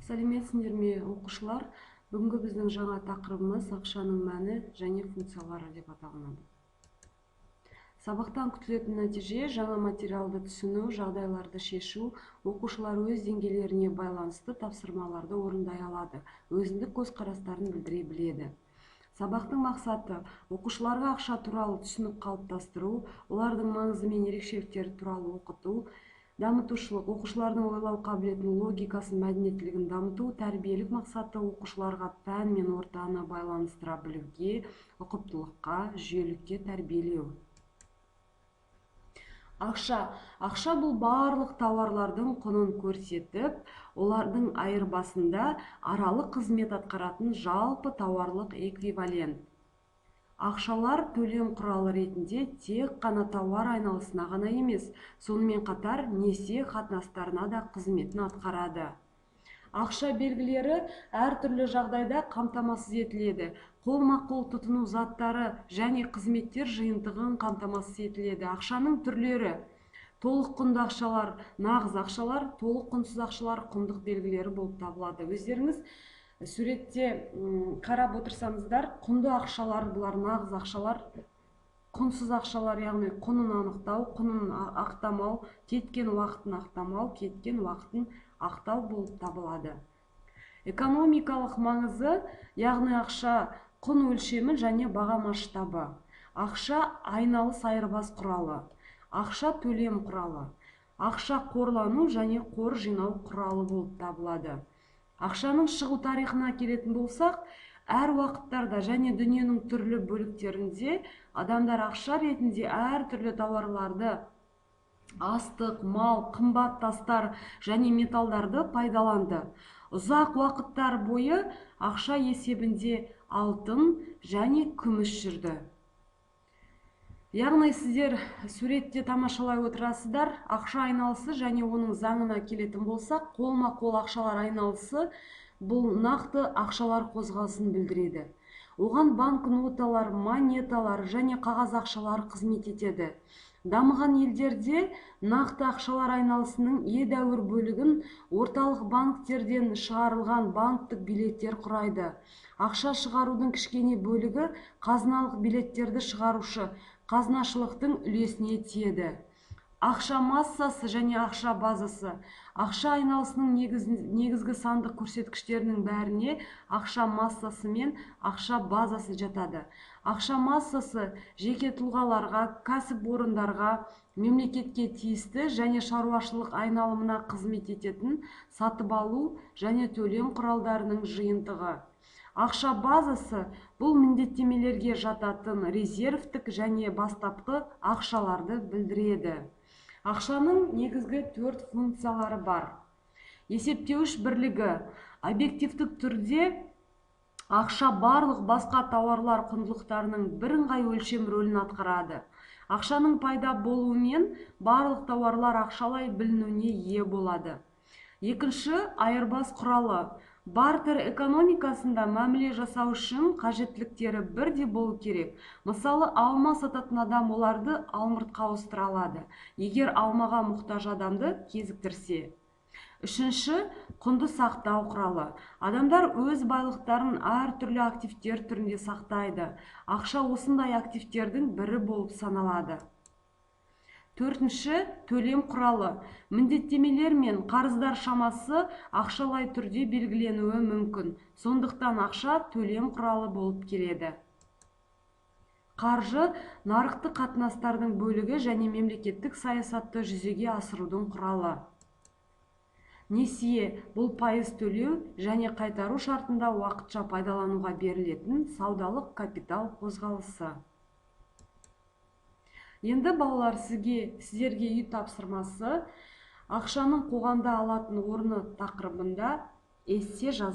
Сәлеметсіңдер ме, оқушылар? Бүгінгі біздің жаңа тақырыбымыз ақшаның мәні және функциялары деп аталынады. Сабақтан күтілетін нәтиже жаңа материалды түсіну, жағдайларды шешу, оқушылар өз деңгейлеріне байланысты тапсырмаларды орындай алады, өзіндік көзқарастарын білдіре біледі. Сабақтың мақсаты оқушыларға ақша туралы түсінік қалыптастыру, олардың маңызы мен ерекшеліктері туралы оқыту, дамытушылық, оқушылардың ойлау қабілетін, логикасын, мәдениеттілігін дамыту, тәрбиелік мақсаты оқушыларға пән мен ортаны байланыстыра білуге, ұқыптылыққа, жүйелікке тәрбиелеу. Ақша бұл барлық тауарлардың құнын көрсетіп, олардың айырбасында аралық қызмет атқаратын жалпы тауарлық эквивалент. Ақшалар төлем құралы ретінде тек қана тауар айналысына ғана емес, сонымен қатар несие қатынастарына да қызметін атқарады. Ақша белгілері әртүрлі жағдайда қамтамасыз етіледі. Қолма-қол тұтыну заттары және қызметтер жиынтығын қамтамасыз етіледі. Ақшаның түрлері: толық құнды ақшалар, нағыз ақшалар, толық құнсыз ақшалар құндық белгілері болып табылады. Өздеріңіз суретте қарап отырсаңыздар, құнды ақшалар, бұлар нағыз ақшалар, құнсыз ақшалар, яғни құнын анықтау, құнын ақтамау, кеткен уақытын ақтамау, кеткен уақытын ақтау болып табылады. Экономикалық маңызы, яғни ақша құн өлшемі және баға масштабы. Ақша айналыс айырбас құралы, ақша төлем құралы, ақша қорлану және қор жинау құралы болып табылады. Ақшаның шығу тарихына келетін болсақ, әр уақыттарда және дүниенің түрлі бөліктерінде адамдар ақша ретінде әртүрлі тауарларды, астық, мал, қымбат тастар және металдарды пайдаланды. Ұзақ уақыттар бойы ақша есебінде алтын және күміс жүрді. Яғни сіздер суретте тамашалай отырасыздар. Ақша айналысы және оның заңына келетін болсақ, қолма-қол ақшалар айналысы бұл нақты ақшалар қозғалысын білдіреді. Оған банкноталар, монеталар және қағаз ақшалар қызмет етеді. Дамыған елдерде нақты ақшалар айналысының едәуір бөлігін орталық банктерден шығарылған банктік билеттер құрайды. Ақша шығарудың кішкене бөлігі қазыналық билеттерді шығарушы қазынашылықтың үлесіне тиеді. Ақша массасы және ақша базасы. Ақша айналысының негізгі сандық көрсеткіштерінің бәріне ақша массасы мен ақша базасы жатады. Ақша массасы жеке тұлғаларға, кәсіпорындарға, мемлекетке тиісті және шаруашылық айналымына қызмет ететін сатып алу және төлем құралдарының жиынтығы. Ақша базасы бұл міндеттемелерге жататын резервтік және бастапқы ақшаларды білдіреді. Ақшаның негізгі 4 функциялары бар. Есептеуіш бірлігі. Объективтік түрде ақша барлық басқа тауарлар құндылықтарының бірыңғай өлшем рөлін атқарады. Ақшаның пайда болуымен барлық тауарлар ақшалай білінуіне ие болады. Екінші, айырбас құралы. Бартер экономикасында мәміле жасау үшін қажеттіліктері бірдей болу керек. Мысалы, алма сататын адам оларды алмұртқа ауыстыра алады, егер алмаға мұқтаж адамды кезіктірсе. Үшінші, құнды сақтау құралы. Адамдар өз байлықтарын әртүрлі активтер түрінде сақтайды. Ақша осындай активтердің бірі болып саналады. Төртінші, төлем құралы. Міндеттемелер мен қарыздар шамасы ақшалай түрде белгіленуі мүмкін. Сондықтан ақша төлем құралы болып келеді. Қаржы нарықтық қатынастардың бөлігі және мемлекеттік саясатты жүзеге асырудың құралы. Несие бұл пайыз төлеу және қайтару шартында уақытша пайдалануға берілетін саудалық капитал қозғалысы. Енді балалар, сіздерге үй тапсырмасы ақшаның қоғамда алатын орны тақырыбында эссе жазып